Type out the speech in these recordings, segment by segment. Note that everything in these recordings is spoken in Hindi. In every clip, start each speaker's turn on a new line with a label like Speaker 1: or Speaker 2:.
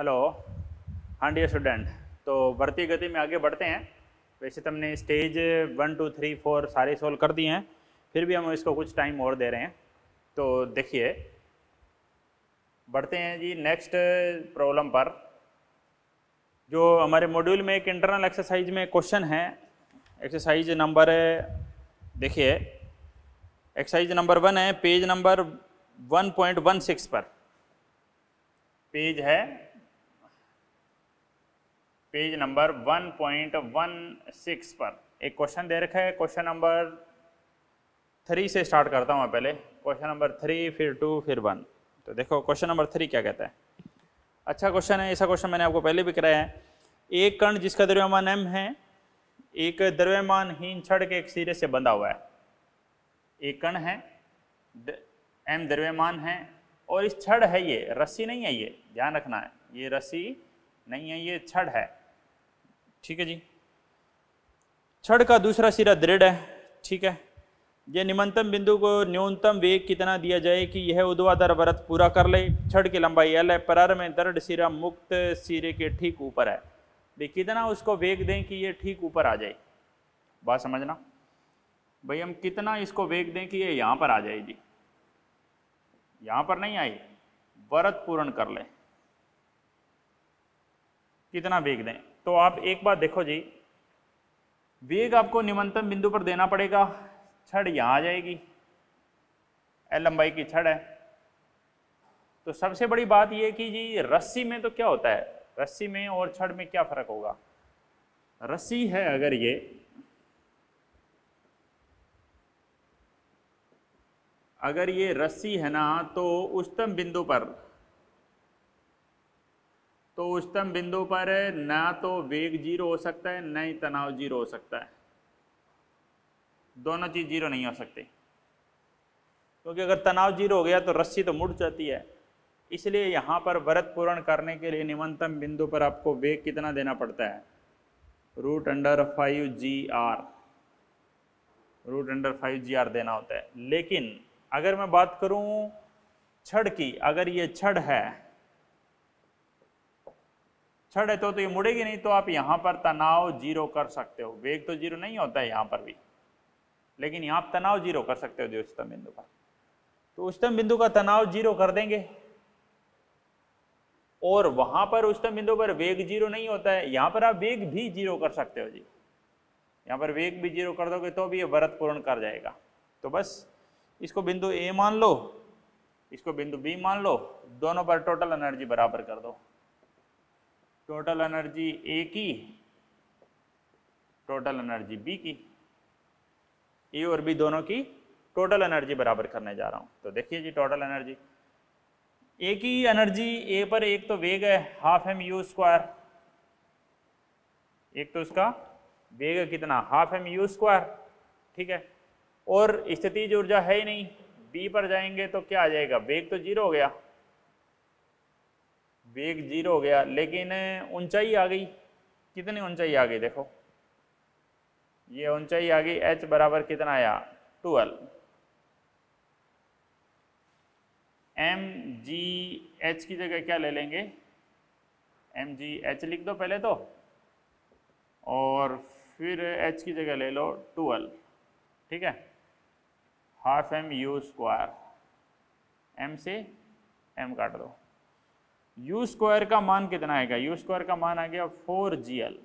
Speaker 1: हेलो। हाँ डियर स्टूडेंट, तो बढ़ती गति में आगे बढ़ते हैं। वैसे तो हमने स्टेज 1 2 3 4 सारे सोल्व कर दिए हैं, फिर भी हम इसको कुछ टाइम और दे रहे हैं। तो देखिए, बढ़ते हैं जी नेक्स्ट प्रॉब्लम पर। जो हमारे मॉड्यूल में एक इंटरनल एक्सरसाइज में क्वेश्चन है, एक्सरसाइज नंबर, देखिए एक्सरसाइज नंबर 1 है, पेज नंबर 1.16 पर। पेज है पेज नंबर 1.16 पर एक क्वेश्चन दे रखा है। क्वेश्चन नंबर 3 से स्टार्ट करता हूँ मैं पहले। क्वेश्चन नंबर 3, फिर 2, फिर 1। तो देखो क्वेश्चन नंबर 3 क्या कहता है। अच्छा क्वेश्चन है, ऐसा क्वेश्चन मैंने आपको पहले भी कराया है। एक कण जिसका द्रव्यमान m है, एक द्रव्यमानहीन छड़ के एक सिरे से बंधा हुआ है। एक कण है, m द्रव्यमान है, और इस छड़ है, ये रस्सी नहीं है, ये ध्यान रखना है, ये रस्सी नहीं है, ये छड़ है। ठीक है जी। छड़ का दूसरा सिरा दृढ़ है। ठीक है। यह निम्नतम बिंदु को न्यूनतम वेग कितना दिया जाए कि यह ऊर्ध्वाधर वृत्त पूरा कर ले। छड़ की लंबाई L है। प्रारंभ में दृढ़ सिरा मुक्त सिरे के ठीक ऊपर है। भाई कितना उसको वेग दें कि ये ठीक ऊपर आ जाए। बात समझना भाई, हम कितना इसको वेग दें कि ये यहाँ पर आ जाए जी। यहाँ पर नहीं आई, वृत्त पूर्ण कर ले, कितना वेग दें। तो आप एक बात देखो जी, वेग आपको निम्नतम बिंदु पर देना पड़ेगा। छड़ यहाँ आ जाएगी, L लंबाई की छड़ है। तो सबसे बड़ी बात यह कि जी रस्सी में तो क्या होता है, रस्सी में और छड़ में क्या फर्क होगा। रस्सी है, अगर ये रस्सी है ना, तो उच्चतम बिंदु पर ना तो वेग जीरो हो सकता है, ना ही तनाव जीरो हो सकता है। दोनों चीज जीरो नहीं हो सकती, क्योंकि अगर तनाव जीरो हो गया तो रस्सी तो मुड़ जाती है। इसलिए यहाँ पर वृत्त पूर्ण करने के लिए निम्नतम बिंदु पर आपको वेग कितना देना पड़ता है, √5GR, √5GR देना होता है। लेकिन अगर मैं बात करूं छड़ की, अगर ये छड़ है तो ये मुड़ेगी नहीं, तो आप यहाँ पर तनाव जीरो कर सकते हो। वेग तो जीरो नहीं होता है यहाँ पर भी, लेकिन यहाँ आप तनाव जीरो कर सकते हो उच्चतम बिंदु पर। तो उच्चतम बिंदु का तनाव जीरो कर देंगे, और वहां पर उच्चतम बिंदु पर वेग जीरो नहीं होता है, यहाँ पर आप वेग भी जीरो कर सकते हो जी। यहाँ पर वेग भी जीरो कर दोगे तो भी ये वृत्त पूर्ण कर जाएगा। तो बस इसको बिंदु ए मान लो, इसको बिंदु बी मान लो, दोनों पर टोटल एनर्जी बराबर कर दो। टोटल एनर्जी ए की, टोटल एनर्जी बी की, ए और बी दोनों की टोटल एनर्जी बराबर करने जा रहा हूं। तो देखिए जी, टोटल एनर्जी, ए की एनर्जी, ए पर एक तो वेग है 12mU², एक तो उसका वेग है कितना, 12mU²। ठीक है। और स्थितिज ऊर्जा है ही नहीं, बी पर जाएंगे तो क्या आ जाएगा, वेग तो जीरो हो गया, वेग जीरो हो गया, लेकिन ऊंचाई आ गई। कितनी ऊंचाई आ गई, देखो ये ऊंचाई आ गई, h बराबर कितना आया, 12। mgh की जगह क्या ले लेंगे, mgh लिख दो पहले तो, और फिर h की जगह ले लो 12। ठीक है। 12mU², m से m काट दो। U² का मान कितना आएगा, U² का मान आ गया 4GL,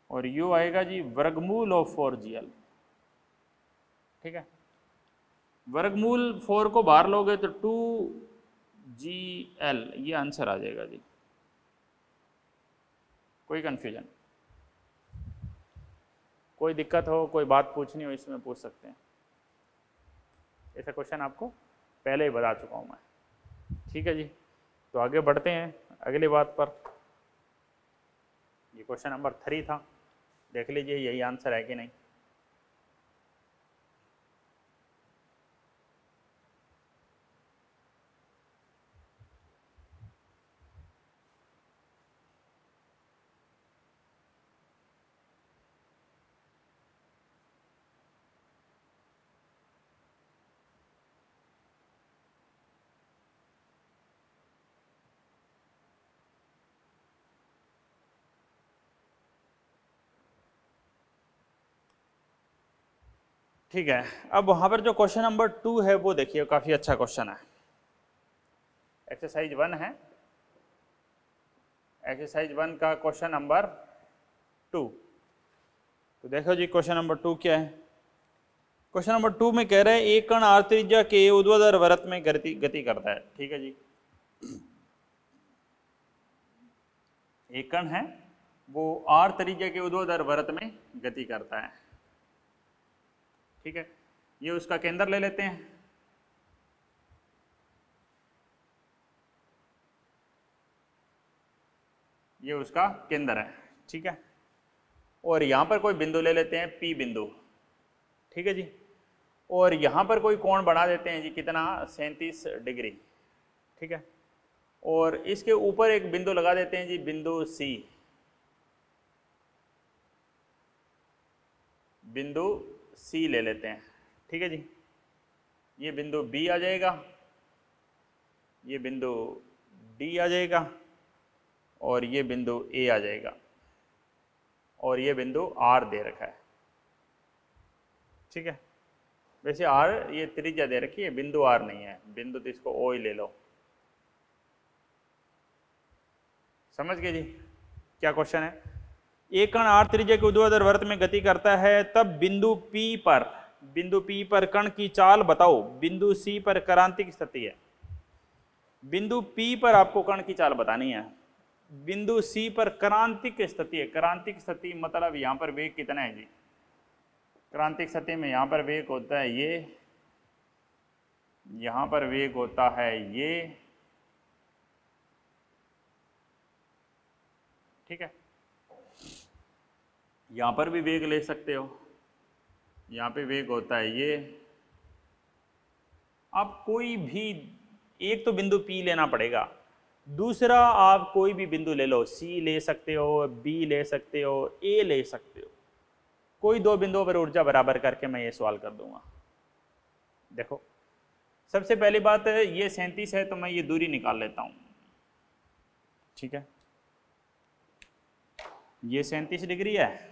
Speaker 1: और U आएगा जी वर्गमूल ऑफ 4GL। ठीक है। वर्गमूल 4 को बाहर लोगे तो 2GL, ये आंसर आ जाएगा जी। कोई कंफ्यूजन, कोई दिक्कत हो, कोई बात पूछनी हो, इसमें पूछ सकते हैं। ऐसा क्वेश्चन आपको पहले ही बता चुका हूं मैं। ठीक है जी। तो आगे बढ़ते हैं अगली बात पर। ये क्वेश्चन नंबर 3 था, देख लीजिए यही आंसर है कि नहीं। ठीक है, अब वहाँ पर जो क्वेश्चन नंबर 2 है वो देखिए, काफ़ी अच्छा क्वेश्चन है। एक्सरसाइज 1 है, एक्सरसाइज 1 का क्वेश्चन नंबर 2। तो देखो जी क्वेश्चन नंबर 2 क्या है। क्वेश्चन नंबर 2 में कह रहे हैं एक कण आर त्रिज्या के ऊर्ध्वाधर वृत्त में गति करता है। ठीक है जी, एक कण है वो आर त्रिज्या के ऊर्ध्वाधर वृत्त में गति करता है। ठीक है, ये उसका केंद्र ले लेते हैं। ये उसका केंद्र है। ठीक है, और यहां पर कोई बिंदु ले लेते हैं पी बिंदु। ठीक है जी, और यहां पर कोई कोण बना देते हैं जी, कितना, 37 डिग्री। ठीक है, और इसके ऊपर एक बिंदु लगा देते हैं जी, बिंदु सी। बिंदु सी ले लेते हैं। ठीक है जी, ये बिंदु बी आ जाएगा, ये बिंदु डी आ जाएगा, और ये बिंदु ए आ जाएगा, और ये बिंदु आर दे रखा है। ठीक है, वैसे आर ये त्रिज्या दे रखी है, बिंदु आर नहीं है, बिंदु तो इसको ओ ही ले लो। समझ गए जी क्या क्वेश्चन है। एक कण आर त्रिज्या के ऊर्ध्वाधर वृत्त में गति करता है, तब बिंदु P पर कण की चाल बताओ। बिंदु C पर क्रांतिक स्थिति है, बिंदु P पर आपको कण की चाल बतानी है, बिंदु C पर क्रांतिक स्थिति है। क्रांतिक स्थिति मतलब यहां पर वेग कितना है जी, क्रांतिक स्थिति में यहां पर वेग होता है ये, यहां पर वेग होता है ये। ठीक है, यहां पर भी वेग ले सकते हो, यहां पे वेग होता है ये। आप कोई भी एक तो बिंदु P लेना पड़ेगा, दूसरा आप कोई भी बिंदु ले लो, C ले सकते हो, B ले सकते हो, A ले सकते हो। कोई दो बिंदुओं पर ऊर्जा बराबर करके मैं ये सवाल कर दूंगा। देखो सबसे पहली बात है, ये 37 है तो मैं ये दूरी निकाल लेता हूं। ठीक है, ये 37 डिग्री है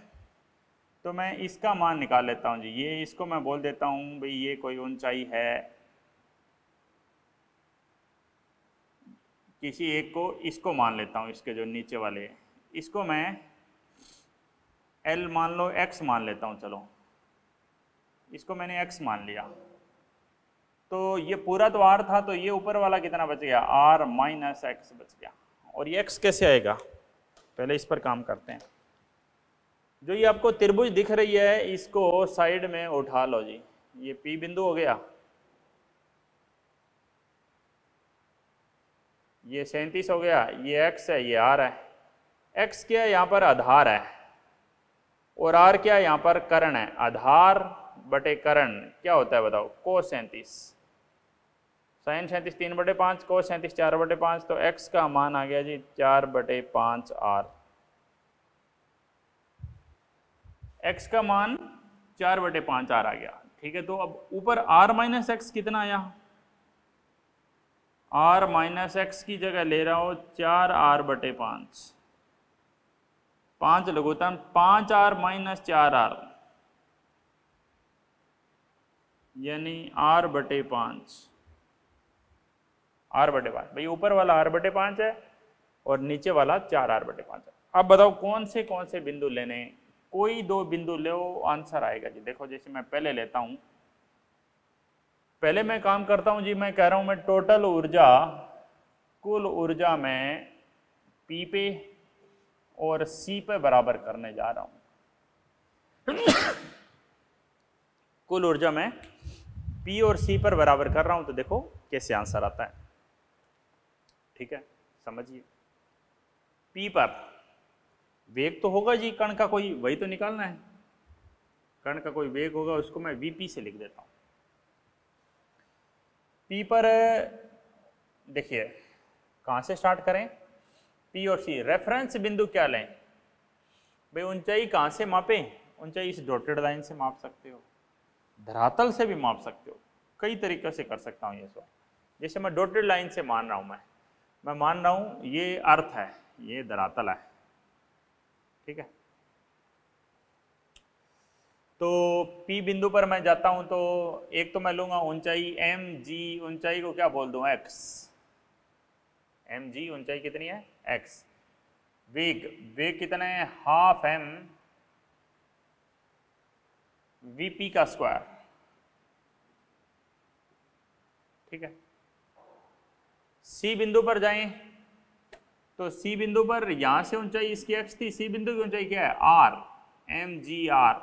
Speaker 1: तो मैं इसका मान निकाल लेता हूं जी। ये इसको मैं बोल देता हूं भाई ये कोई ऊंचाई है, किसी एक को, इसको मान लेता हूं, इसके जो नीचे वाले इसको मैं L मान लो, X मान लेता हूं। चलो इसको मैंने X मान लिया, तो ये पूरा तो R था, तो ये ऊपर वाला कितना बच गया, R माइनस X बच गया। और ये X कैसे आएगा, पहले इस पर काम करते हैं। जो ये आपको त्रिभुज दिख रही है इसको साइड में उठा लो जी, ये P बिंदु हो गया, ये 37 हो गया, ये X है, ये R है। X क्या है, यहाँ पर आधार है, और R क्या है, यहाँ पर कर्ण है। आधार बटे कर्ण क्या होता है बताओ, कोस 37। साइन 37 3/5, कोस 37 4/5, तो X का मान आ गया जी 4/5 R। X का मान 4/5 R आ गया। ठीक है, तो अब ऊपर R माइनस एक्स कितना आया, R माइनस एक्स की जगह ले रहा हूं 4R/5, 5 लघुत्तम 5R माइनस 4R, यानी R/5। R/5 भाई, ऊपर वाला R/5 है और नीचे वाला 4R/5 है। अब बताओ कौन से बिंदु लेने, कोई दो बिंदु लो, आंसर आएगा जी। देखो जैसे मैं पहले लेता हूं, पहले मैं काम करता हूं जी, मैं कह रहा हूं मैं टोटल ऊर्जा, कुल ऊर्जा मैं P पे और C पे बराबर करने जा रहा हूं। कुल ऊर्जा मैं P और C पर बराबर कर रहा हूं, तो देखो कैसे आंसर आता है। ठीक है, समझिए, P पर वेग तो होगा जी, कण का कोई, वही तो निकालना है, कण का कोई वेग होगा, उसको मैं VP से लिख देता हूं। P पर देखिए कहां से स्टार्ट करें, P और C, रेफरेंस बिंदु क्या लें भाई, ऊंचाई कहां से मापें, ऊंचाई इस डॉटेड लाइन से माप सकते हो, धरातल से भी माप सकते हो, कई तरीके से कर सकता हूं ये सवाल। जैसे मैं डॉटेड लाइन से मान रहा हूं, मैं मान रहा हूं ये अर्थ है, ये धरातल है। ठीक है, तो P बिंदु पर मैं जाता हूं तो एक तो मैं लूंगा ऊंचाई mg, ऊंचाई को क्या बोल दूं x, mg ऊंचाई कितनी है x, वेग, वेग कितना है हाफ m vp का स्क्वायर, ठीक है। C बिंदु पर जाएं तो C बिंदु पर यहां से ऊंचाई इसकी x थी, C बिंदु की ऊंचाई क्या है r, mgr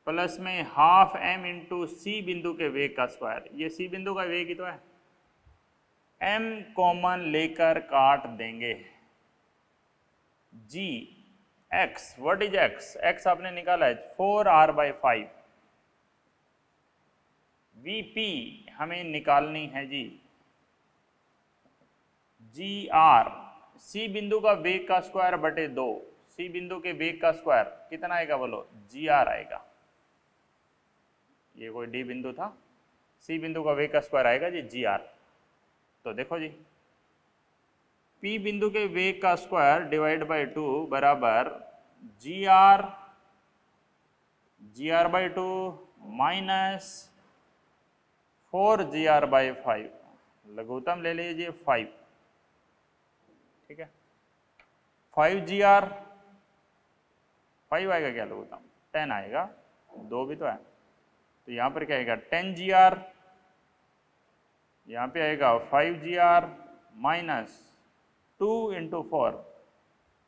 Speaker 1: प्लस में हाफ m इंटू C बिंदु के वेग का स्क्वायर, ये C बिंदु का वेग ही तो है। m कॉमन लेकर काट देंगे, g x, what is x, x आपने निकाला है 4r/5, vp हमें निकालनी है जी, gr C बिंदु का वेग का स्क्वायर बटे 2, C बिंदु के वेग का स्क्वायर कितना आएगा बोलो, gr आएगा। ये कोई D बिंदु था, C बिंदु का वेग का स्क्वायर आएगा जी gr। तो देखो जी P बिंदु के वेग का स्क्वायर डिवाइड बाई 2 बराबर gr/2 माइनस 4gr/5, लघुत्तम ले लीजिए 5, ठीक है। 5gr, 5 आएगा क्या लघुत्तम, 10 आएगा, 2 भी तो है, तो यहाँ पर क्या आएगा 10gr, यहाँ पे आएगा 5gr माइनस 2 इंटू 4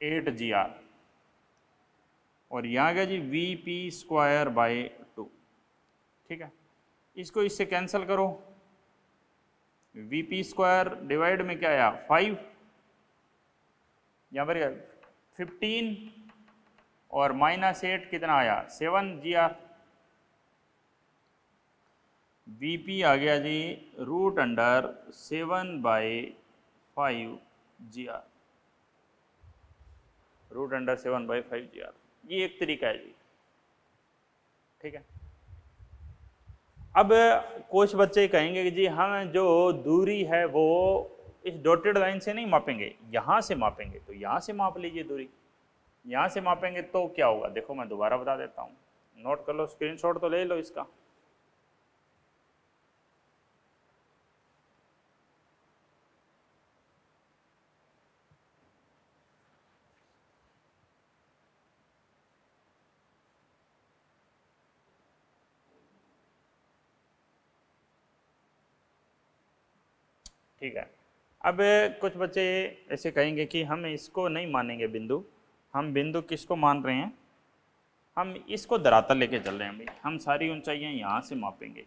Speaker 1: 8gr, और यहाँ गया जी vp स्क्वायर बाई 2, ठीक है। इसको इससे कैंसिल करो, vp स्क्वायर डिवाइड में क्या आया 5, यहाँ पर 15 और माइनस 8 कितना आया 7gr, vp आ गया जी √7/5gr, √7/5gr, ये एक तरीका है जी, ठीक है। अब कुछ बच्चे कहेंगे कि जी हम जो दूरी है वो इस डॉटेड लाइन से नहीं मापेंगे, यहाँ से मापेंगे, तो यहाँ से माप लीजिए दूरी, यहाँ से मापेंगे तो क्या होगा, देखो मैं दोबारा बता देता हूँ, नोट कर लो, स्क्रीनशॉट तो ले लो इसका। ठीक है, अब कुछ बच्चे ऐसे कहेंगे कि हम इसको नहीं मानेंगे बिंदु, हम बिंदु किसको मान रहे हैं, हम इसको धरातल लेके चल रहे हैं भाई, हम सारी ऊंचाइयां यहाँ से मापेंगे,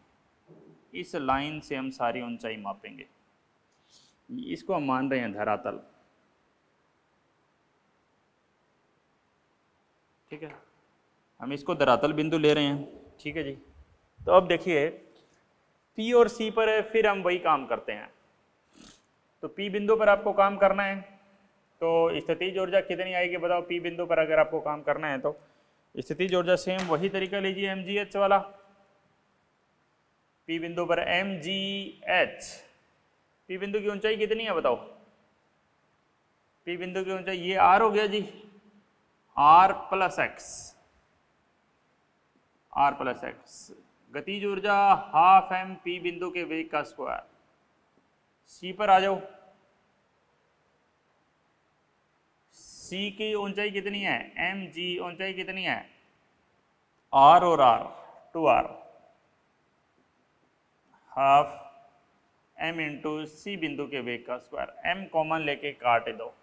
Speaker 1: इस लाइन से हम सारी ऊंचाई मापेंगे, इसको हम मान रहे हैं धरातल, ठीक है, हम इसको धरातल बिंदु ले रहे हैं, ठीक है जी। तो अब देखिए P और C पर है, फिर हम वही काम करते हैं, तो P बिंदु पर आपको काम करना है तो स्थितिज ऊर्जा कितनी आएगी बताओ, P बिंदु पर अगर आपको काम करना है तो स्थितिज ऊर्जा सेम वही तरीका लीजिए mgh वाला, P बिंदु पर mgh, P बिंदु की ऊंचाई कितनी है बताओ, P बिंदु की ऊंचाई ये r हो गया जी, r प्लस x, गतिज ऊर्जा हाफ m P बिंदु के वेग का स्क्वायर, C पर आ जाओ, C की ऊंचाई कितनी है mg, ऊंचाई कितनी है r और r 2r, half m into C बिंदु के वेग का स्क्वायर, m कॉमन लेके काट दो,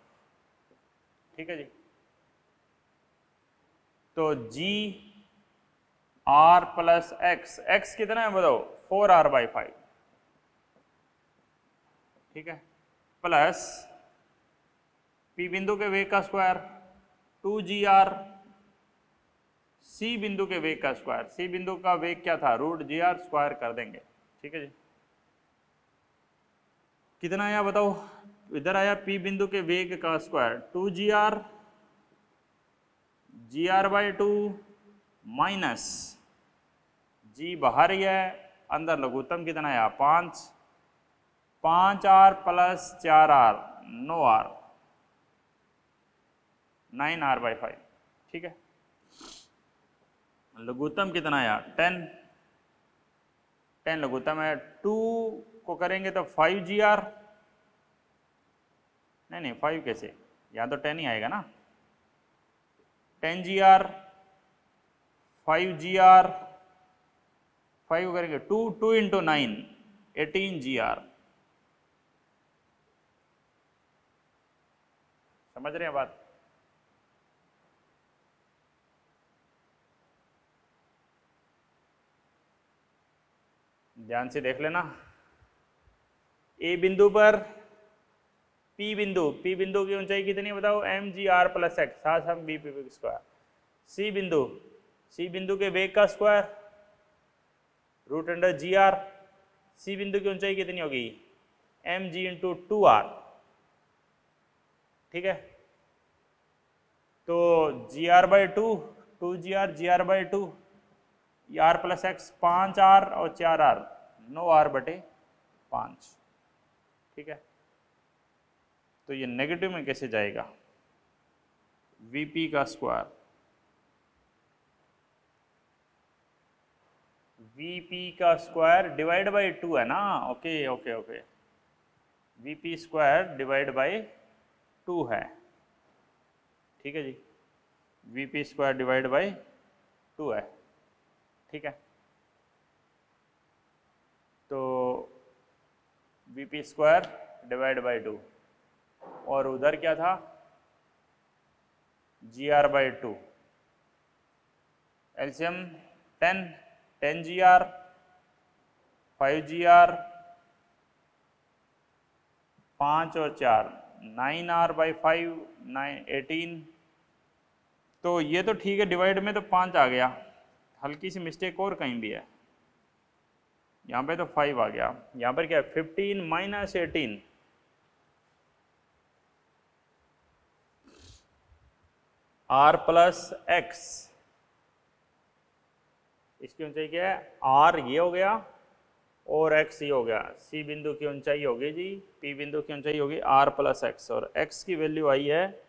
Speaker 1: ठीक है जी। तो g r plus x, x कितना है बताओ 4r/5, ठीक है, प्लस P बिंदु के वेग का स्क्वायर 2gr, C बिंदु के वेग का स्क्वायर, C बिंदु का वेग क्या था √gr स्क्वायर कर देंगे, ठीक है जी। कितना आया बताओ, इधर आया P बिंदु के वेग का square 2gr, gr/2 minus g बाहर ही है, अंदर लघुत्तम कितना आया 5, 5r plus 4r 9r, 9r/5, ठीक है, लघुत्तम कितना आया 10, 10 लघुत्तम है। 2 को करेंगे तो 5GR, नहीं 5 कैसे, यहाँ तो 10 ही आएगा ना। 10GR, 5GR, 5 को करेंगे 2, 2 × 9 18GR। समझ रहे हैं बात? ध्यान से देख लेना। ए बिंदु पर पी बिंदु की ऊंचाई कितनी बताओ, mgr + x, साथ हम b²। सी बिंदु के वेग का स्क्वायर √gr। सी बिंदु की ऊंचाई कितनी होगी, mg × 2r। ठीक है, तो gr/2, 2gr, gr/2, r + x 5r और 4r 9r/5। ठीक है, तो ये नेगेटिव में कैसे जाएगा, vp का स्क्वायर, vp का स्क्वायर डिवाइड बाई 2 है ना। Okay okay okay, vp square divide by 2 है। ठीक है जी, vp स्क्वायर डिवाइड बाई 2 है। ठीक है, तो vp स्क्वायर डिवाइड बाई 2, और उधर क्या था, gr/2, एलसीएम 10, 10gr, 5gr, 5 और 4 9r/5, 18। तो ये तो ठीक है, डिवाइड में तो 5 आ गया, हल्की सी मिस्टेक और कहीं भी है, यहाँ पे तो 5 आ गया। यहाँ पर क्या है, 15 - 18, r + x, इसकी ऊंचाई क्या है, r ये हो गया और x ये हो गया। सी बिंदु की ऊंचाई होगी जी, पी बिंदु की ऊंचाई होगी r + x, और x की वैल्यू आई है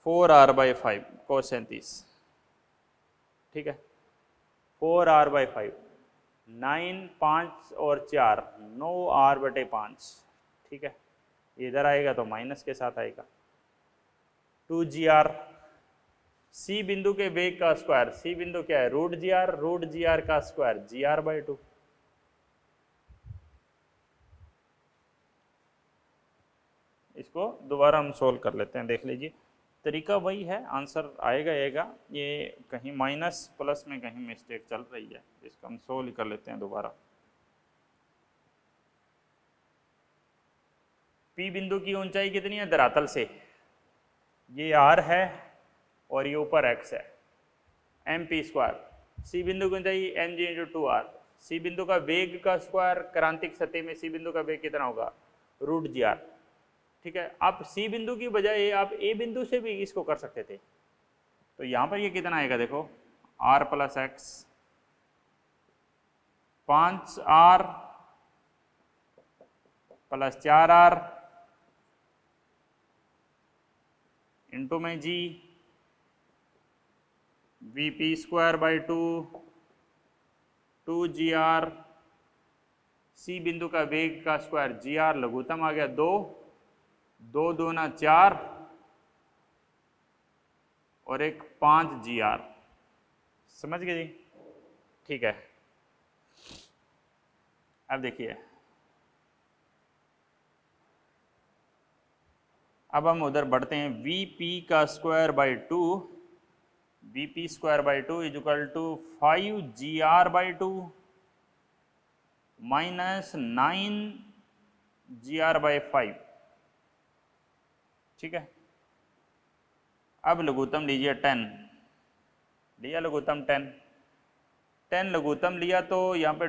Speaker 1: 4r/5 cos 37। ठीक है, 4r/5, 9, 5 और 4 9r/5। ठीक है, इधर आएगा तो माइनस के साथ आएगा। 2gr, सी बिंदु के वेग का स्क्वायर, सी बिंदु क्या है, √gr का स्क्वायर gr/2। इसको दोबारा हम सोल्व कर लेते हैं, देख लीजिए, तरीका वही है, आंसर आएगा। ये कहीं माइनस प्लस में कहीं मिस्टेक चल रही है, इसको हम सोल्व कर लेते हैं दोबारा। पी बिंदु की ऊंचाई कितनी है धरातल से, ये r है और ये ऊपर x है, mp स्क्वायर। सी बिंदु की ऊंचाई mg × 2r। सी बिंदु का वेग का स्क्वायर, क्रांतिक सतह में सी बिंदु का वेग कितना होगा, √gr। ठीक है, आप सी बिंदु की बजाय आप ए बिंदु से भी इसको कर सकते थे, तो यहाँ पर ये कितना आएगा देखो, r + x 5r + 4r into में g, vp स्क्वायर/2, 2gr, सी बिंदु का वेग का स्क्वायर gr, लघुत्तम आ गया 2, 2 दूना 4 और एक 5gr। समझ गए जी? ठीक है, अब देखिए, अब हम उधर बढ़ते हैं। vp का स्क्वायर/2, vp स्क्वायर/2 = 5gr/2 - 9gr/5। ठीक है, अब लघुत्तम लीजिए 10, लिया लघुत्तम 10 लघुत्तम लिया, तो यहाँ पे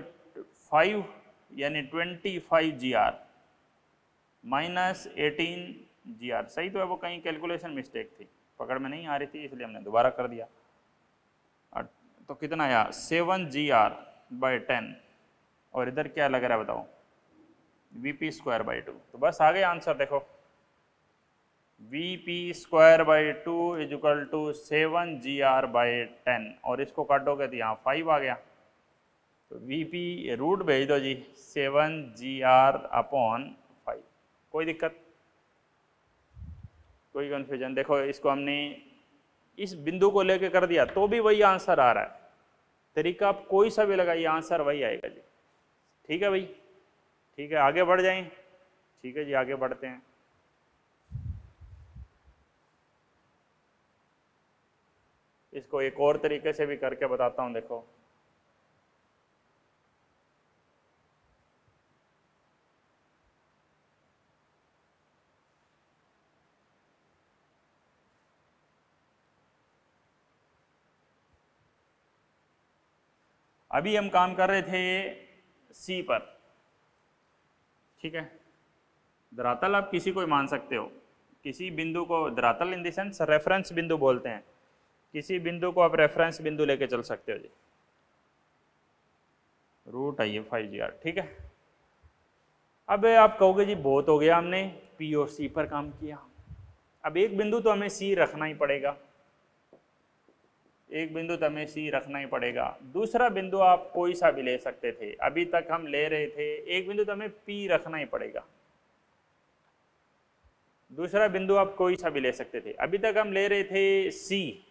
Speaker 1: 5 यानी 25gr - 18gr। सही तो है, वो कहीं कैलकुलेशन मिस्टेक थी, पकड़ में नहीं आ रही थी, इसलिए हमने दोबारा कर दिया। तो कितना आया 7gr/10, और इधर क्या लग रहा है बताओ, vp स्क्वायर/2। तो बस आ गया आंसर, देखो VP²/2 is equal to 7GR/10 और इसको काटोगे तो यहाँ 5 आ गया। तो VP रूट भेज दो जी 7GR/5। कोई दिक्कत, कोई कन्फ्यूजन? देखो इसको हमने इस बिंदु को लेके कर दिया तो भी वही आंसर आ रहा है। तरीका आप कोई सा भी लगाइए आंसर वही आएगा जी। ठीक है भाई, ठीक है, आगे बढ़ जाएं। ठीक है जी, आगे बढ़ते हैं। इसको एक और तरीके से भी करके बताता हूं। देखो अभी हम काम कर रहे थे सी पर, ठीक है। धरातल आप किसी को मान सकते हो, किसी बिंदु को धरातल इन द सेंस रेफरेंस बिंदु बोलते हैं। किसी बिंदु को आप रेफरेंस बिंदु लेके चल सकते हो जी। रूट आई है 5GR, ठीक है। अब आप कहोगे जी बहुत हो गया, हमने पी और सी पर काम किया, अब एक बिंदु तो हमें सी रखना ही पड़ेगा। एक बिंदु तो हमें सी रखना ही पड़ेगा। दूसरा बिंदु आप कोई सा भी ले सकते थे, अभी तक हम ले रहे थे एक बिंदु तो हमें पी रखना ही पड़ेगा। दूसरा बिंदु आप कोई सा भी ले सकते थे, अभी तक हम ले रहे थे सी।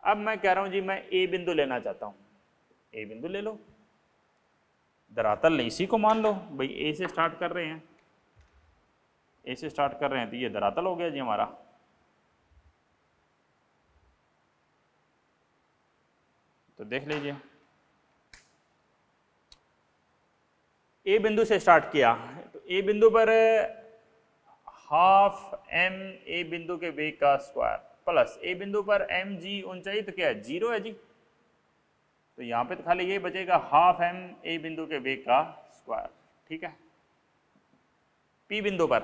Speaker 1: अब मैं कह रहा हूं जी मैं ए बिंदु लेना चाहता हूं, ए बिंदु ले लो। धरातल नहीं सी को मान लो भाई, ए से स्टार्ट कर रहे हैं, ए से स्टार्ट कर रहे हैं तो ये धरातल हो गया जी हमारा। तो देख लीजिए, ए बिंदु से स्टार्ट किया तो ए बिंदु पर हाफ m ए बिंदु के वेग का स्क्वायर प्लस ए बिंदु पर mg ऊंचाई तो क्या है 0 है जी। तो यहाँ पे तो खाली ये बचेगा हाफ m ए बिंदु के वेग का स्क्वायर, ठीक है। पी बिंदु पर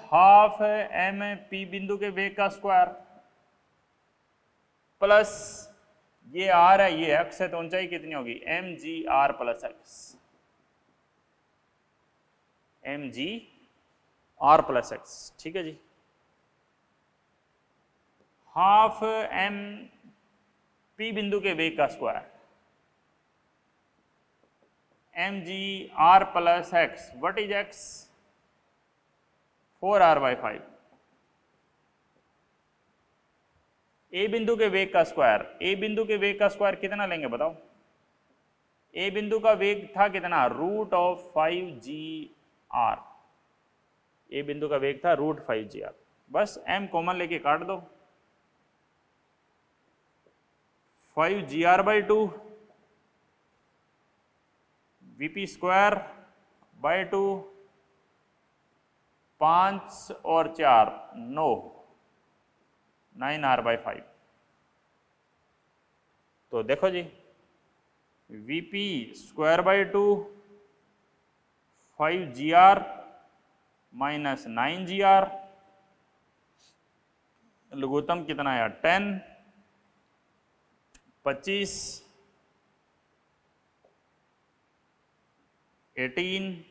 Speaker 1: हाफ m पी बिंदु के वेग का स्क्वायर प्लस ये r है ये x है तो ऊंचाई कितनी होगी mgr plus x, mgr plus x, ठीक है जी। हाफ m पी बिंदु के वेग का square mgr plus x, what is x 4r/5। ए बिंदु के वेग का स्क्वायर, ए बिंदु के वेग का स्क्वायर कितना लेंगे बताओ? ए बिंदु का वेग था कितना √5gr, ए बिंदु का वेग था √5gr। बस m कॉमन लेके काट दो, 5gr/2 VP²/2 5 और 4 9 9r/5। तो देखो जी VP²/2 5gr माइनस 9gr, लघुत्तम कितना है 10 25 18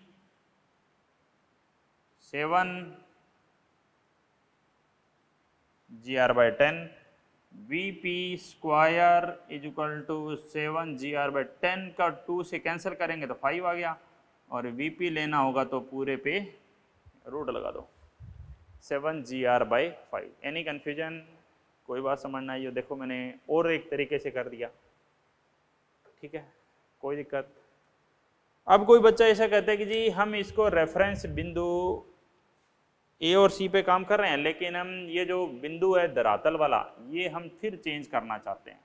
Speaker 1: 7 gr/10 VP² is equal to 7gr/10 का 2 से कैंसिल करेंगे तो 5 आ गया, और VP लेना होगा तो पूरे पे रूट लगा दो 7gr/5। एनी कन्फ्यूजन, कोई बात समझना आई हो? देखो मैंने और एक तरीके से कर दिया, ठीक है, कोई दिक्कत? अब कोई बच्चा ऐसा कहता है कि जी हम इसको रेफरेंस बिंदु ए और सी पे काम कर रहे हैं, लेकिन हम ये जो बिंदु है धरातल वाला ये हम फिर चेंज करना चाहते हैं।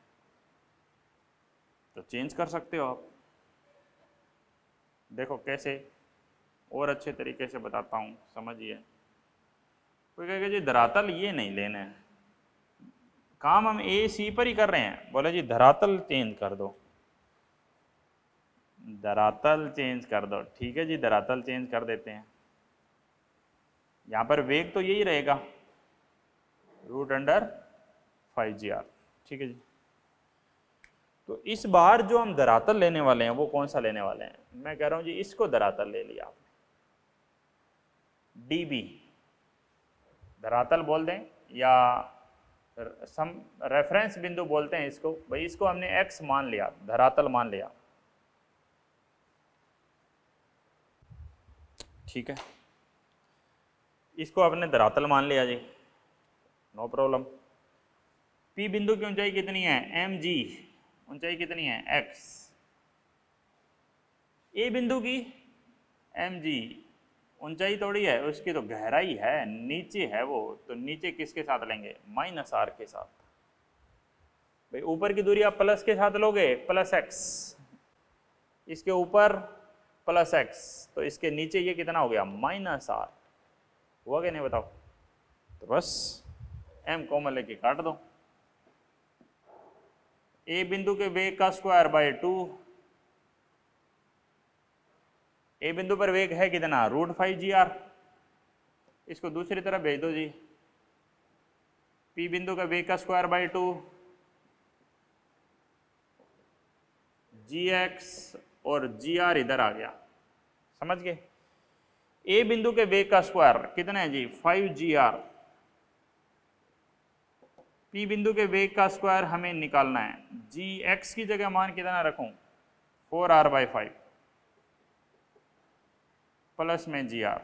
Speaker 1: तो चेंज कर सकते हो आप, देखो कैसे, और अच्छे तरीके से बताता हूँ, समझिए। कोई कहेगा जी धरातल ये नहीं लेना है, काम हम ए सी पर ही कर रहे हैं, बोले जी धरातल चेंज कर दो, धरातल चेंज कर दो, ठीक है जी, धरातल चेंज कर देते हैं। यहाँ पर वेग तो यही रहेगा √5gr, ठीक है जी। तो इस बार जो हम धरातल लेने वाले हैं वो कौन सा लेने वाले हैं? मैं कह रहा हूँ जी इसको धरातल ले लिया आपने, dB, धरातल बोल दें या सम रेफरेंस बिंदु बोलते हैं इसको। भाई इसको हमने x मान लिया, धरातल मान लिया, ठीक है, इसको आपने धरातल मान लिया जी, नो प्रॉब्लम। P बिंदु की ऊंचाई कितनी है, mg, ऊंचाई कितनी है x। A बिंदु की mg, ऊंचाई थोड़ी है, उसकी तो गहराई है, नीचे है वो, तो नीचे किसके साथ लेंगे, -r के साथ। भाई ऊपर की दूरी आप प्लस के साथ लोगे, +x, इसके ऊपर +x, तो इसके नीचे ये कितना हो गया, -r, हुआ कि नहीं बताओ। तो बस m कॉमन लेके काट दो। A बिंदु के वेग का स्क्वायर बाय 2, ए बिंदु पर वेग है कितना, √5gr, इसको दूसरी तरफ भेज दो जी। P बिंदु का वेग का स्क्वायर बाय 2, gx और gr इधर आ गया, समझ गए। ए बिंदु के वेग का स्क्वायर कितना है जी, 5gr। P बिंदु के वेग का स्क्वायर हमें निकालना है, gx की जगह मान कितना रखूं, 4r/5 प्लस में gr,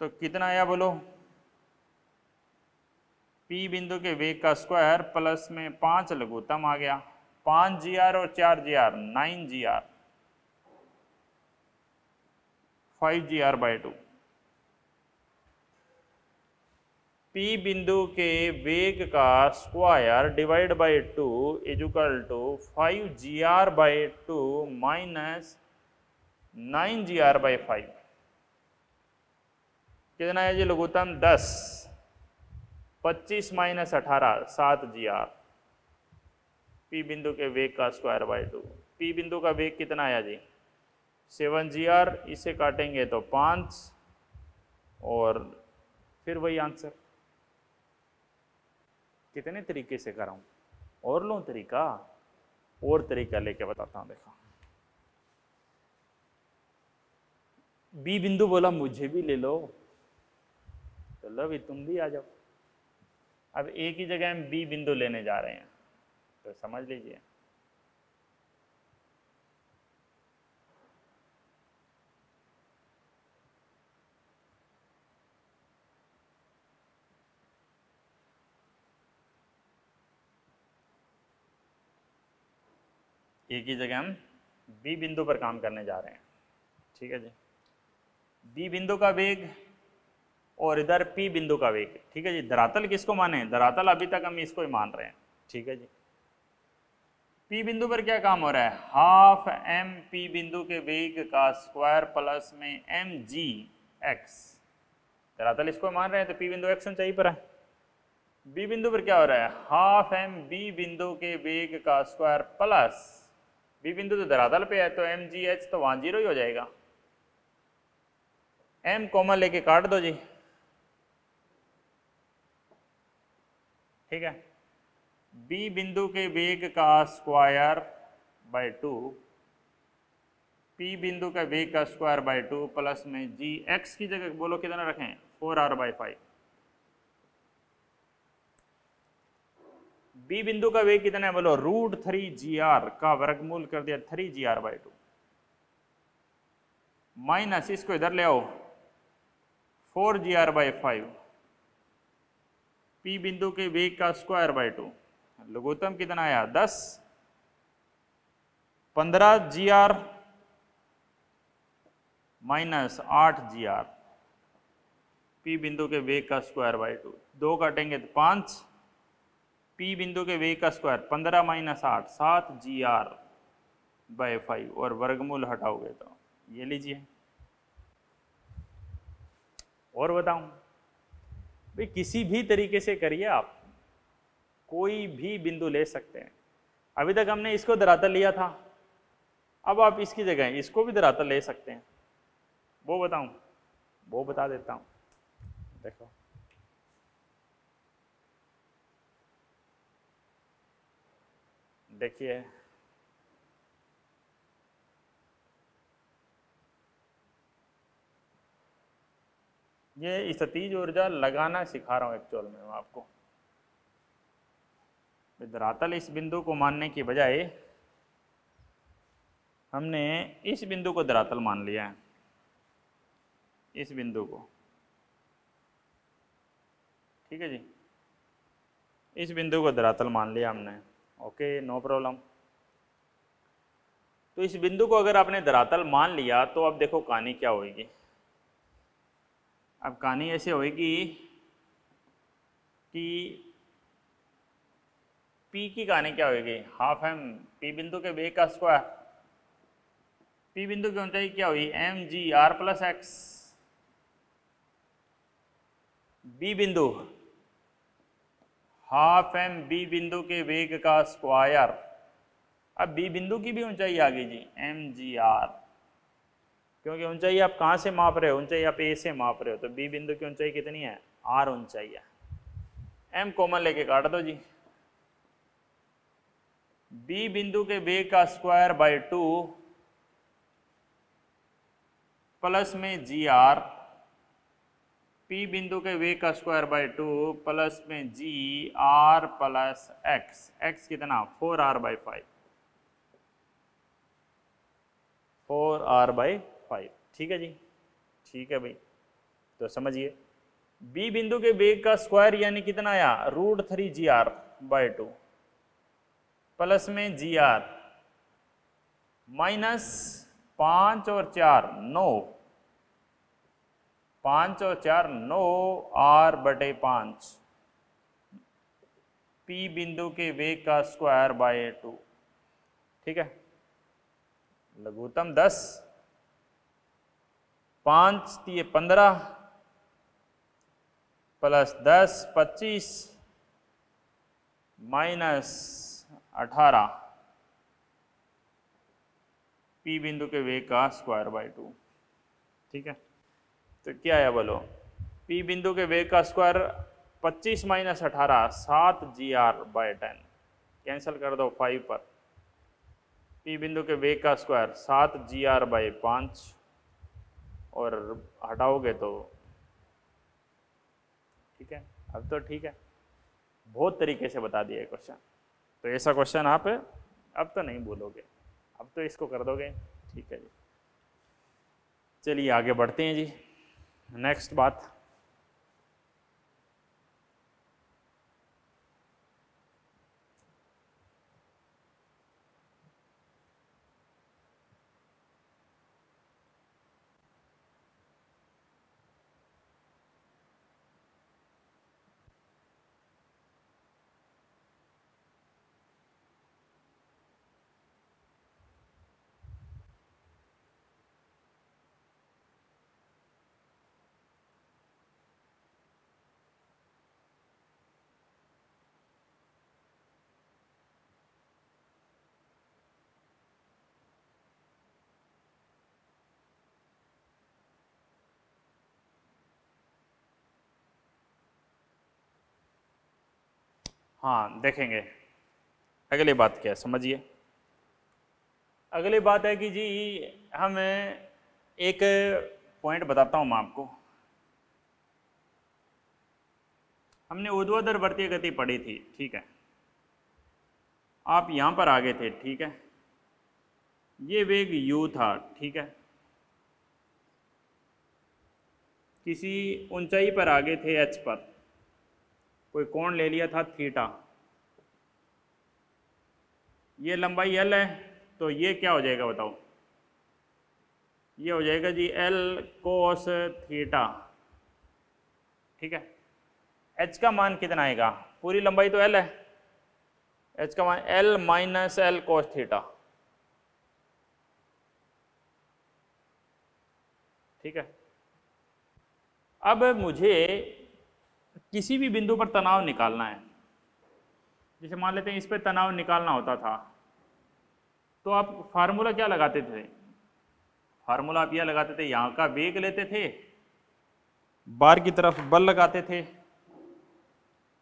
Speaker 1: तो कितना आया बोलो, P बिंदु के वेग का स्क्वायर प्लस में 5 लघुत्तम आ गया, 5gr और 4gr 9gr, 5gr/2। P बिंदु के वेग का square divide by 2 is equal to 5gr/2 minus 9gr/5। कितना है जी लघुत्तम, 10, 25 माइनस 18 7gr। P बिंदु के वेग का स्क्वायर बाई 2, P बिंदु का वेग कितना आया जी, 7gr, इसे काटेंगे तो 5, और फिर वही आंसर। कितने तरीके से कराऊं, और लो तरीका, और तरीका लेके बताता हूं। देखो B बिंदु बोला मुझे भी ले लो, तो लो भी तुम भी आ जाओ। अब A की जगह हम B बिंदु लेने जा रहे हैं, तो समझ लीजिए। A की जगह हम B बिंदु पर काम करने जा रहे हैं, ठीक है जी। B बिंदु का वेग और इधर P बिंदु का वेग, ठीक है जी। धरातल किसको माने, धरातल अभी तक हम इसको ही मान रहे हैं, ठीक है जी। P बिंदु पर क्या काम हो रहा है, हाफ m P बिंदु के वेग का स्क्वायर प्लस में mgx, धरातल इसको मान रहे हैं, तो P बिंदु x ऊंचाई पर है। B बिंदु पर क्या हो रहा है, हाफ m B बिंदु के वेग का स्क्वायर प्लस, B बिंदु तो धरातल पे है, तो mgh तो वहां 0 ही हो जाएगा। m कॉमन लेके काट दो जी, ठीक है। B बिंदु के वेग का स्क्वायर बाय 2, P बिंदु का वेग का स्क्वायर बाय 2 प्लस में gx की जगह बोलो कितना रखें, 4r/5। B बिंदु का वेग कितना है बोलो, √3gr का वर्गमूल कर दिया 3gr/2, माइनस इसको इधर ले आओ 4gr/5, P बिंदु के वेग का स्क्वायर बाय 2, लघुत्तम कितना आया 10, 15gr माइनस 8gr, P बिंदु के वेग का स्क्वायर बाय 2, 2 काटेंगे तो 5, P बिंदु के वेग का स्क्वायर 15 माइनस 8 7gr/5, और वर्गमूल हटाओगे तो ये लीजिए। और बताऊं भाई, किसी भी तरीके से करिए आप, कोई भी बिंदु ले सकते हैं। अभी तक हमने इसको धरातल लिया था, अब आप इसकी जगह इसको भी धरातल ले सकते हैं। वो बताऊं, वो बता देता हूं। देखो देखिए, ये स्थितिज ऊर्जा लगाना सिखा रहा हूँ एक्चुअल में मैं आपको। धरातल इस बिंदु को मानने की बजाय हमने इस बिंदु को धरातल मान लिया है, इस बिंदु को, ठीक है जी, इस बिंदु को धरातल मान लिया हमने। Okay, no problem. तो इस बिंदु को अगर आपने धरातल मान लिया तो अब देखो कहानी क्या होगी। अब कहानी ऐसे होगी कि P की कहानी क्या होगी, हाफ एम P बिंदु के वेग का स्क्वायर, P बिंदु की ऊंचाई क्या हुई mg r plus x, B बिंदु हाफ एम B बिंदु के वेग का स्क्वायर। अब B बिंदु की भी ऊंचाई आ गई जी mgr, क्योंकि ऊंचाई आप कहाँ से माप रहे हो, ऊंचाई आप A से माप रहे हो, तो B बिंदु की ऊंचाई कितनी है, r ऊंचाई है। m कॉमन लेके काट दो जी, B बिंदु के वेग का स्क्वायर बाय 2 प्लस में gr, P बिंदु के वेग का स्क्वायर बाय 2 प्लस में gr प्लस x, x कितना 4r बाई 5, 4r बाई 5, ठीक है जी, ठीक है भाई। तो समझिए B बिंदु के वेग का स्क्वायर यानी कितना आया √3gr बाय 2 प्लस में gr माइनस 5 और 4 9, 5 और 4 9 r बटे 5 P बिंदु के वेग का स्क्वायर बाय 2, ठीक है। लघुत्तम 10, 5 ये 15 प्लस 10 25 माइनस 18 P बिंदु के वेग का स्क्वायर बाय 2, ठीक है। तो क्या है बोलो, P बिंदु के वेग का square 25 minus 18 7gr bye 10, cancel कर दो 5 पर, P बिंदु के वेग का स्क्वायर 7gr बाई 5 और हटाओगे तो, ठीक है। अब तो ठीक है, बहुत तरीके से बता दिया क्वेश्चन। तो ऐसा क्वेश्चन आप अब तो नहीं भूलोगे, अब तो इसको कर दोगे, ठीक है जी। चलिए आगे बढ़ते हैं जी, नेक्स्ट बात। हाँ देखेंगे अगली बात क्या है, समझिए। अगली बात है कि जी हम एक पॉइंट बताता हूँ मैं आपको। हमने ऊर्ध्वाधर वृत्तीय गति पढ़ी थी, ठीक है। आप यहाँ पर आ गए थे, ठीक है। ये वेग u था, ठीक है। किसी ऊंचाई पर आ गए थे h पर, कोई कोण ले लिया था थीटा। ये लंबाई l है, तो ये क्या हो जाएगा बताओ, ये हो जाएगा जी l कोस थीटा, ठीक है। h का मान कितना आएगा, पूरी लंबाई तो l है, h का मान l minus l cos theta, ठीक है। अब मुझे किसी भी बिंदु पर तनाव निकालना है, जैसे मान लेते हैं इस पर तनाव निकालना होता था, तो आप फार्मूला क्या लगाते थे, फार्मूला आप यह लगाते थे, यहाँ का वेग लेते थे, बार की तरफ बल लगाते थे।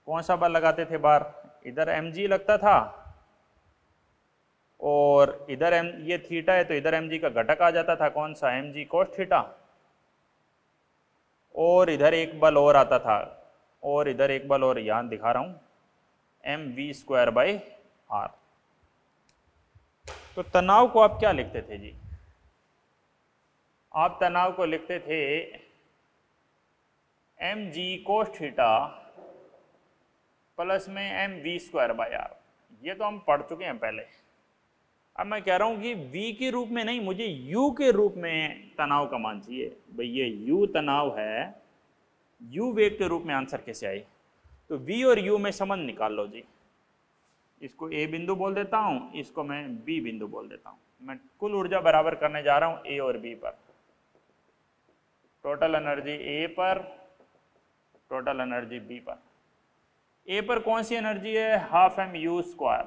Speaker 1: कौन सा बल लगाते थे बार, इधर mg लगता था, और इधर ये थीटा है तो इधर mg का घटक आ जाता था, कौन सा mg कोस थीटा, और इधर एक बल और आता था, और इधर एक बल और यहाँ दिखा रहा हूँ, mv²/r। तो तनाव को आप क्या लिखते थे जी? आप तनाव को लिखते थे mg cos थीटा प्लस में mv²/r। ये तो हम पढ़ चुके हैं पहले। अब मैं कह रहा हूं कि v के रूप में नहीं, मुझे u के रूप में तनाव का मान चाहिए। भाई ये u तनाव है, u वेग के रूप में आंसर कैसे आए? तो v और u में संबंध निकाल लो जी। इसको a बिंदु बोल देता हूं, इसको मैं b बिंदु बोल देता हूं। मैं कुल ऊर्जा बराबर करने जा रहा हूं a और b पर। टोटल एनर्जी a पर, टोटल एनर्जी b पर। a पर कौन सी एनर्जी है? Half mu²।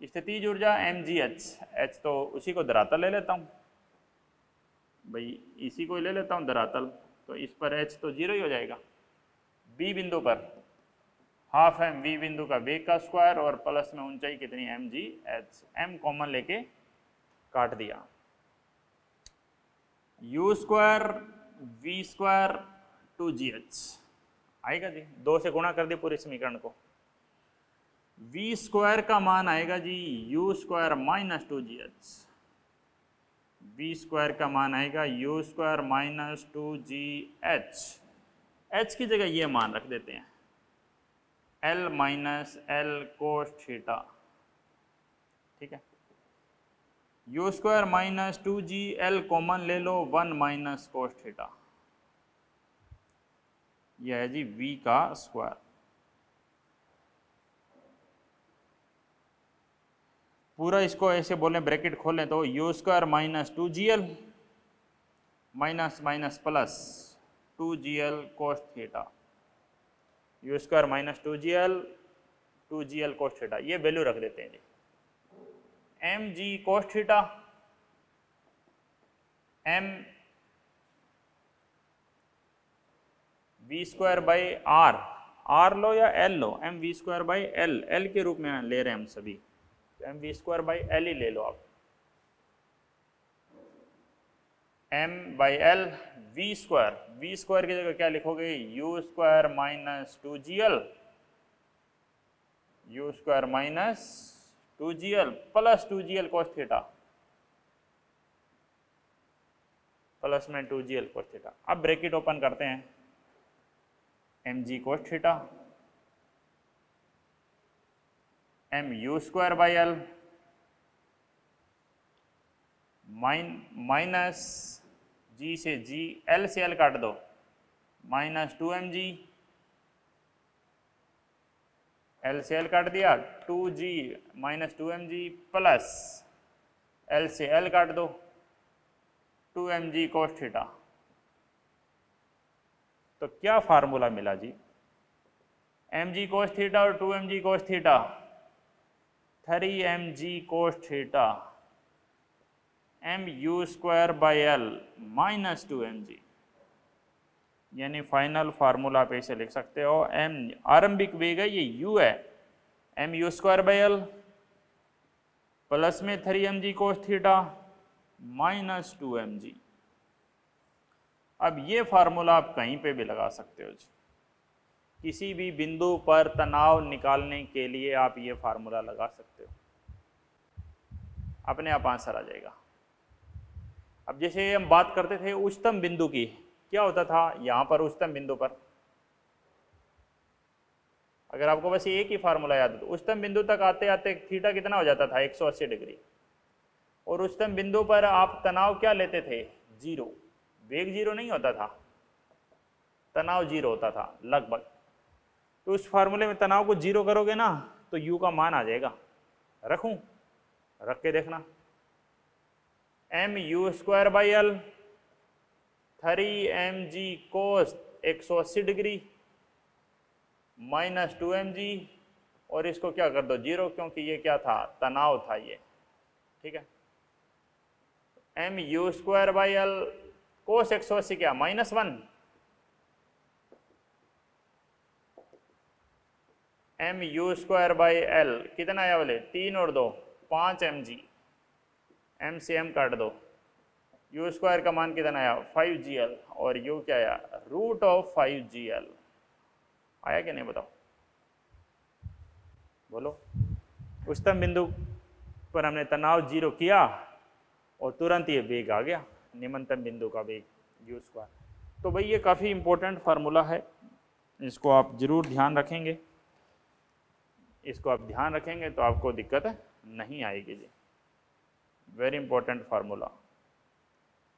Speaker 1: स्थितिज ऊर्जा mgh, h तो उसी को धरातल ले लेता हूँ भाई, इसी को ले लेता हूँ धरातल, तो इस पर h तो 0 ही हो जाएगा। b बिंदु पर हाफ v बिंदु का वेग का स्क्वायर और प्लस में ऊंचाई कितनी? mgh। m कॉमन लेके काट दिया, u² v² 2gh आएगा जी। 2 से गुणा कर दिए पूरे समीकरण को। v² का मान आएगा जी u² माइनस 2gh। v² का मान आएगा u² माइनस 2gh। h की जगह ये मान रख देते हैं l minus l cos theta. ठीक है, u² माइनस 2gl कॉमन ले लो, 1 माइनस कोस थीटा। यह है जी v का स्क्वायर। पूरा इसको ऐसे बोलें, ब्रैकेट खोलें तो u² minus 2gl minus minus plus 2gl cos theta. u² minus 2gl cos theta, ये वैल्यू रख देते हैं जी। mg cos theta, m v²/r, r लो या l लो, mv²/l, l के रूप में ले रहे हैं हम सभी, तो mv²/l ही ले लो आप। m/l v² की जगह क्या लिखोगे? u² minus 2gl, u² minus 2gl plus 2gl cos theta, plus में 2gl कोस थीटा। अब ब्रैकेट ओपन करते हैं, mg cos theta mu²/l minus g से g, l से l काट दो, माइनस 2mg, l से l काट दिया, 2g minus 2mg plus l से l काट दो, 2mg कोस थीटा। तो क्या फार्मूला मिला जी? mg कोस थीटा और 2mg cos theta, 3mg cos theta mu²/l minus 2mg। यानी फाइनल फार्मूला आप ऐसे लिख सकते हो, m आरंभिक वेग है, ये u है, mu²/l प्लस में 3mg cos theta minus 2mg। अब ये फार्मूला आप कहीं पे भी लगा सकते हो जी, किसी भी बिंदु पर तनाव निकालने के लिए आप ये फार्मूला लगा सकते हो, अपने आप आंसर आ जाएगा। अब जैसे हम बात करते थे उच्चतम बिंदु की, क्या होता था यहाँ पर उच्चतम बिंदु पर? अगर आपको बस एक ही फार्मूला याद हो तो उच्चतम बिंदु तक आते आते थीटा कितना हो जाता था? 180 डिग्री। और उच्चतम बिंदु पर आप तनाव क्या लेते थे? 0। वेग 0 नहीं होता था, तनाव 0 होता था लगभग। तो उस फार्मूले में तनाव को 0 करोगे ना तो u का मान आ जाएगा। रखूं? रख के देखना, mu²/l 3mg कोस 180 डिग्री माइनस 2mg, और इसको क्या कर दो 0, क्योंकि ये क्या था? तनाव था ये। ठीक है, mu²/l कोस 180 क्या? -1। mu²/l कितना आया बोले? 3 और 2 5 mg, m से m काट दो, यू स्क्वायर का मान कितना आया 5gl और यू क्या आया रूट ऑफ 5gl आया कि नहीं बताओ, बोलो। उच्चतम बिंदु पर हमने तनाव 0 किया और तुरंत ये वेग आ गया, निम्नतम बिंदु का वेग यू स्क्वायर। तो भाई ये काफ़ी इंपॉर्टेंट फार्मूला है, इसको आप जरूर ध्यान रखेंगे, इसको आप ध्यान रखेंगे तो आपको दिक्कत नहीं आएगी जी। वेरी इंपॉर्टेंट फार्मूला,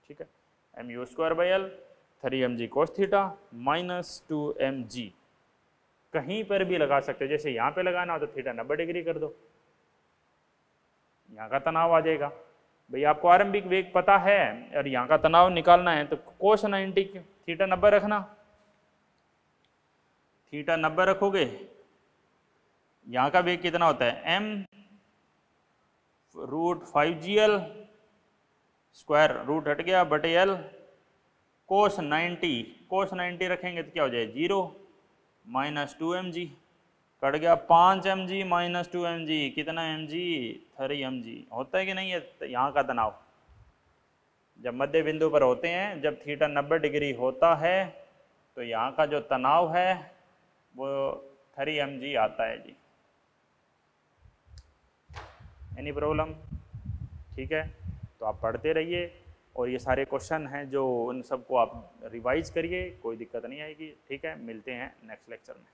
Speaker 1: ठीक है। M U square by L 3mg cos theta minus 2mg, कहीं पर भी लगा सकते हो, जैसे यहाँ पे लगाना हो तो थीटा 90 डिग्री कर दो, यहाँ का तनाव आ जाएगा। भाई आपको आरंभिक वेग पता है और यहाँ का तनाव निकालना है तो कोस 90 थीटा 90 रखना, थीटा 90 रखोगे, यहाँ का वेग कितना होता है m root 5gl square, root हट गया बटे l, कोस 90 रखेंगे तो क्या हो जाए 0 माइनस 2mg, कट गया 5mg माइनस 2mg, कितना mg 3mg, होता है कि नहीं है। यहाँ का तनाव जब मध्य बिंदु पर होते हैं, जब थीटा 90 डिग्री होता है तो यहाँ का जो तनाव है वो 3mg आता है जी। एनी प्रॉब्लम, ठीक है। तो आप पढ़ते रहिए और ये सारे क्वेश्चन हैं जो उन सबको आप रिवाइज करिए, कोई दिक्कत नहीं आएगी, ठीक है। मिलते हैं नेक्स्ट लेक्चर में।